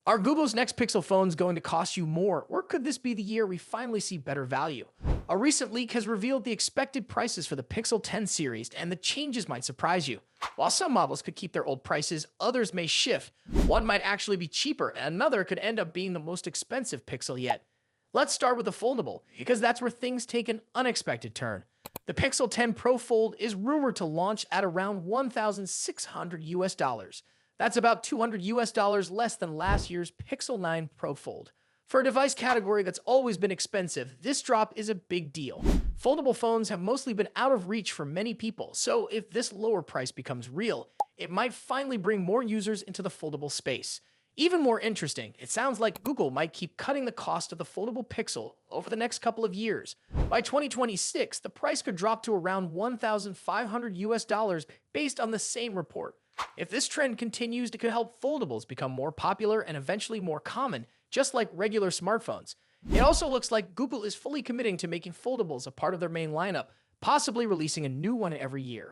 Are Google's next Pixel phones going to cost you more, or could this be the year we finally see better value? A recent leak has revealed the expected prices for the Pixel 10 series, and the changes might surprise you. While some models could keep their old prices, others may shift. One might actually be cheaper, and another could end up being the most expensive Pixel yet. Let's start with the Foldable, because that's where things take an unexpected turn. The Pixel 10 Pro Fold is rumored to launch at around $1,600 US. That's about $200 less than last year's Pixel 9 Pro Fold. For a device category that's always been expensive, this drop is a big deal. Foldable phones have mostly been out of reach for many people, so if this lower price becomes real, it might finally bring more users into the foldable space. Even more interesting, it sounds like Google might keep cutting the cost of the foldable Pixel over the next couple of years. By 2026, the price could drop to around $1,500 based on the same report. If this trend continues, it could help foldables become more popular and eventually more common, just like regular smartphones. It also looks like Google is fully committing to making foldables a part of their main lineup, possibly releasing a new one every year.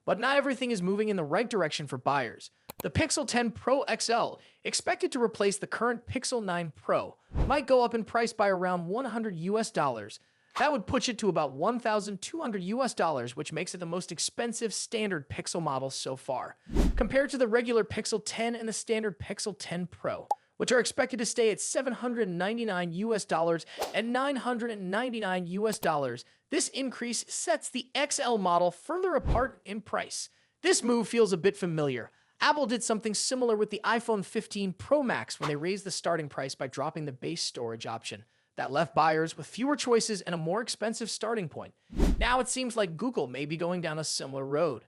But not everything is moving in the right direction for buyers. The Pixel 10 Pro XL, expected to replace the current Pixel 9 Pro, might go up in price by around $100. That would push it to about $1,200, which makes it the most expensive standard Pixel model so far, compared to the regular Pixel 10 and the standard Pixel 10 Pro, which are expected to stay at $799 and $999. This increase sets the XL model further apart in price. This move feels a bit familiar. Apple did something similar with the iPhone 15 Pro Max when they raised the starting price by dropping the base storage option. That left buyers with fewer choices and a more expensive starting point. Now it seems like Google may be going down a similar road.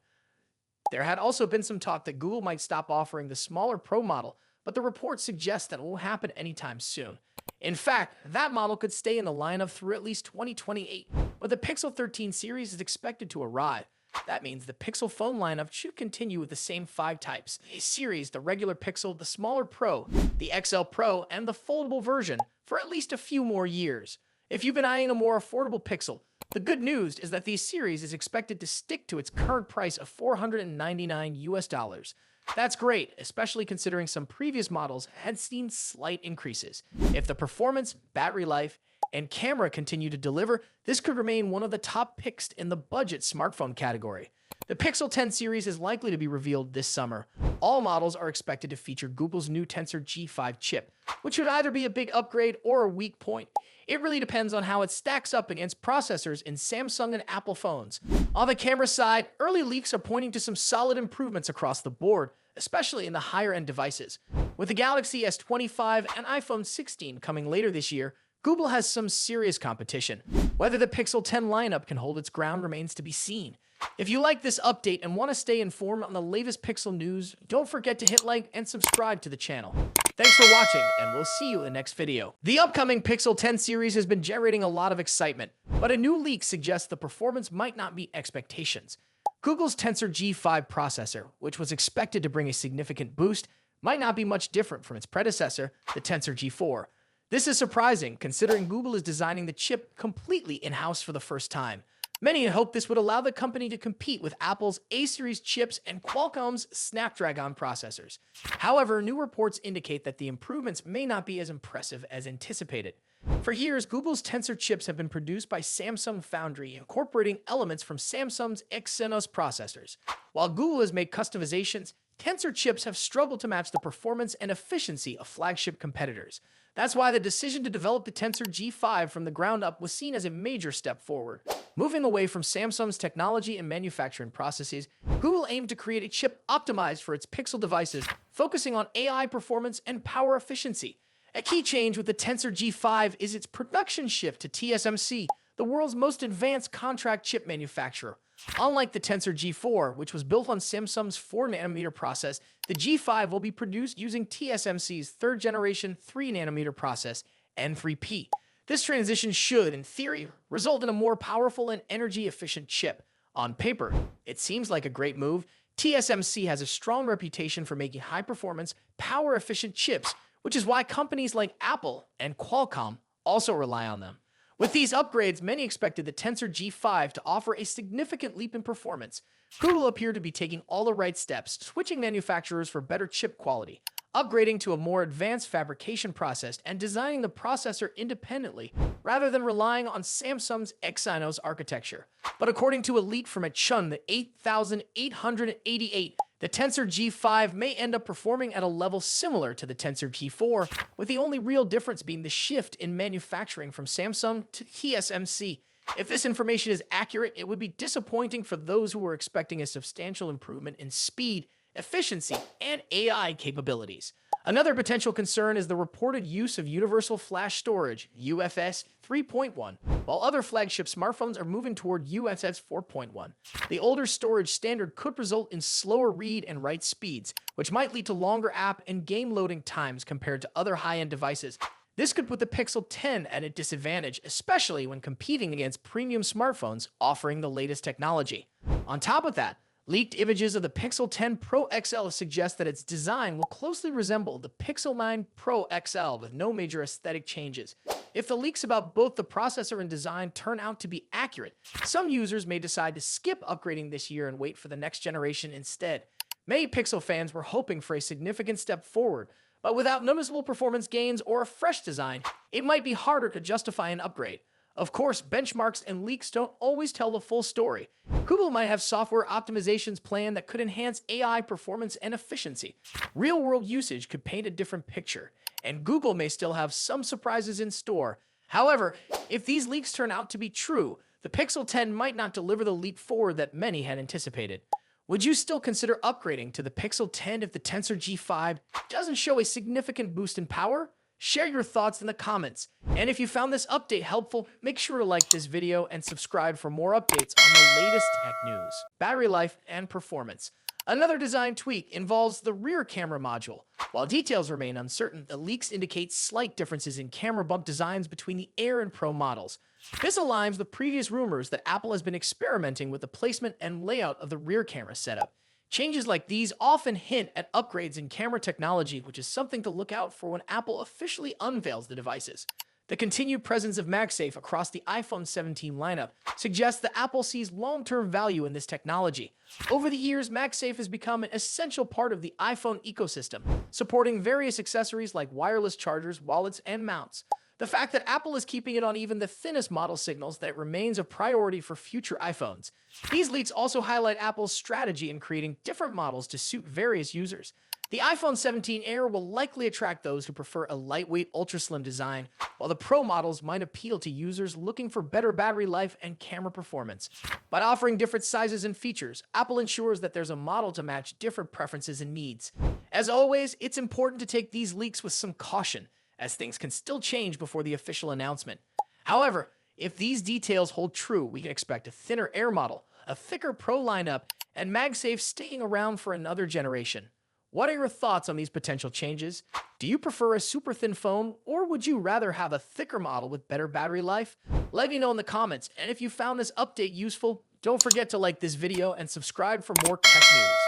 There had also been some talk that Google might stop offering the smaller Pro model, but the report suggests that it won't happen anytime soon. In fact, that model could stay in the lineup through at least 2028, but the Pixel 13 series is expected to arrive. That means the Pixel phone lineup should continue with the same 5 types: a series, the regular Pixel, the smaller Pro, the XL Pro, and the foldable version for at least a few more years. If you've been eyeing a more affordable Pixel, the good news is that the series is expected to stick to its current price of $499. That's great, especially considering some previous models had seen slight increases. If the performance, battery life, and camera continue to deliver, this could remain one of the top picks in the budget smartphone category. The Pixel 10 series is likely to be revealed this summer. All models are expected to feature Google's new Tensor G5 chip, which should either be a big upgrade or a weak point. It really depends on how it stacks up against processors in Samsung and Apple phones. On the camera side, early leaks are pointing to some solid improvements across the board, especially in the higher-end devices. With the Galaxy S25 and iPhone 16 coming later this year, Google has some serious competition. Whether the Pixel 10 lineup can hold its ground remains to be seen. If you like this update and want to stay informed on the latest Pixel news, don't forget to hit like and subscribe to the channel. Thanks for watching, and we'll see you in the next video. The upcoming Pixel 10 series has been generating a lot of excitement, but a new leak suggests the performance might not meet expectations. Google's Tensor G5 processor, which was expected to bring a significant boost, might not be much different from its predecessor, the Tensor G4. This is surprising, considering Google is designing the chip completely in-house for the first time. Many had hoped this would allow the company to compete with Apple's A-series chips and Qualcomm's Snapdragon processors. However, new reports indicate that the improvements may not be as impressive as anticipated. For years, Google's Tensor chips have been produced by Samsung Foundry, incorporating elements from Samsung's Exynos processors. While Google has made customizations, Tensor chips have struggled to match the performance and efficiency of flagship competitors. That's why the decision to develop the Tensor G5 from the ground up was seen as a major step forward. Moving away from Samsung's technology and manufacturing processes, Google aimed to create a chip optimized for its Pixel devices, focusing on AI performance and power efficiency. A key change with the Tensor G5 is its production shift to TSMC, the world's most advanced contract chip manufacturer. Unlike the Tensor G4, which was built on Samsung's 4nm process, the G5 will be produced using TSMC's third-generation 3nm process, N3P. This transition should, in theory, result in a more powerful and energy-efficient chip. On paper, it seems like a great move. TSMC has a strong reputation for making high-performance, power-efficient chips, which is why companies like Apple and Qualcomm also rely on them. With these upgrades, many expected the Tensor G5 to offer a significant leap in performance. Google appeared to be taking all the right steps, switching manufacturers for better chip quality. upgrading to a more advanced fabrication process and designing the processor independently rather than relying on Samsung's Exynos architecture. But according to a leak from a Chun, the 8888, the Tensor G5 may end up performing at a level similar to the Tensor G4, with the only real difference being the shift in manufacturing from Samsung to TSMC. If this information is accurate, it would be disappointing for those who were expecting a substantial improvement in speed, efficiency, and AI capabilities. Another potential concern is the reported use of Universal Flash Storage, UFS 3.1, while other flagship smartphones are moving toward UFS 4.1. The older storage standard could result in slower read and write speeds, which might lead to longer app and game loading times compared to other high-end devices. This could put the Pixel 10 at a disadvantage, especially when competing against premium smartphones offering the latest technology. On top of that, leaked images of the Pixel 10 Pro XL suggest that its design will closely resemble the Pixel 9 Pro XL with no major aesthetic changes. If the leaks about both the processor and design turn out to be accurate, some users may decide to skip upgrading this year and wait for the next generation instead. Many Pixel fans were hoping for a significant step forward, but without noticeable performance gains or a fresh design, it might be harder to justify an upgrade. Of course, benchmarks and leaks don't always tell the full story. Google might have software optimizations planned that could enhance AI performance and efficiency. Real-world usage could paint a different picture, and Google may still have some surprises in store. However, if these leaks turn out to be true, the Pixel 10 might not deliver the leap forward that many had anticipated. Would you still consider upgrading to the Pixel 10 if the Tensor G5 doesn't show a significant boost in power? Share your thoughts in the comments. And if you found this update helpful, make sure to like this video and subscribe for more updates on the latest tech news, battery life, and performance. Another design tweak involves the rear camera module. While details remain uncertain, the leaks indicate slight differences in camera bump designs between the Air and Pro models. This aligns with previous rumors that Apple has been experimenting with the placement and layout of the rear camera setup. Changes like these often hint at upgrades in camera technology, which is something to look out for when Apple officially unveils the devices. The continued presence of MagSafe across the iPhone 17 lineup suggests that Apple sees long-term value in this technology. Over the years, MagSafe has become an essential part of the iPhone ecosystem, supporting various accessories like wireless chargers, wallets, and mounts. The fact that Apple is keeping it on even the thinnest model signals that it remains a priority for future iPhones. These leaks also highlight Apple's strategy in creating different models to suit various users. The iPhone 17 Air will likely attract those who prefer a lightweight, ultra-slim design, while the Pro models might appeal to users looking for better battery life and camera performance. By offering different sizes and features, Apple ensures that there's a model to match different preferences and needs. As always, it's important to take these leaks with some caution, as things can still change before the official announcement. However, if these details hold true, we can expect a thinner Air model, a thicker Pro lineup, and MagSafe sticking around for another generation. What are your thoughts on these potential changes? Do you prefer a super thin phone, or would you rather have a thicker model with better battery life? Let me know in the comments, and if you found this update useful, don't forget to like this video and subscribe for more tech news.